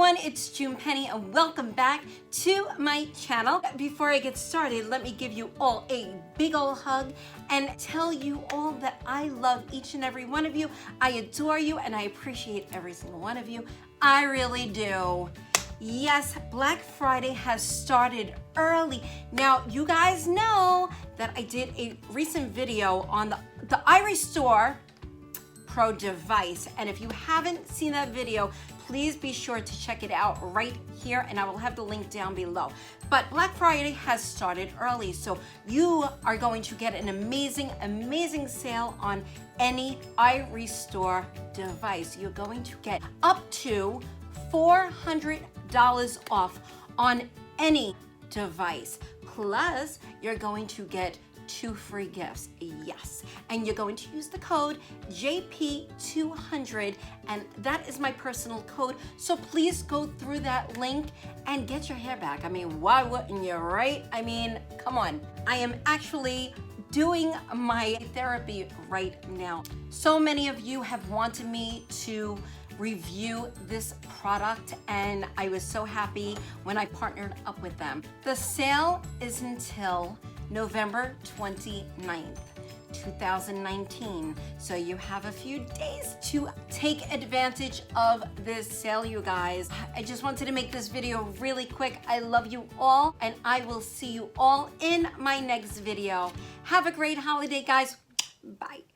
everyone, it's June Penny and welcome back to my channel. Before I get started, let me give you all a big old hug and tell you all that I love each and every one of you. I adore you and I appreciate every single one of you. I really do. Yes, Black Friday has started early. Now, you guys know that I did a recent video on the Irestore Pro device, and if you haven't seen that video, please be sure to check it out right here, and I will have the link down below. But Black Friday has started early, so you are going to get an amazing sale on any Irestore device. You're going to get up to $400 off on any device. Plus, you're going to get 2 free gifts, yes. And you're going to use the code JP200, and that is my personal code. So please go through that link and get your hair back. I mean, why wouldn't you, right? I mean, come on. I am actually doing my therapy right now. So many of you have wanted me to review this product, and I was so happy when I partnered up with them. The sale is until November 29th, 2019. So you have a few days to take advantage of this sale, you guys. I just wanted to make this video really quick. I love you all, and I will see you all in my next video. Have a great holiday, guys. Bye.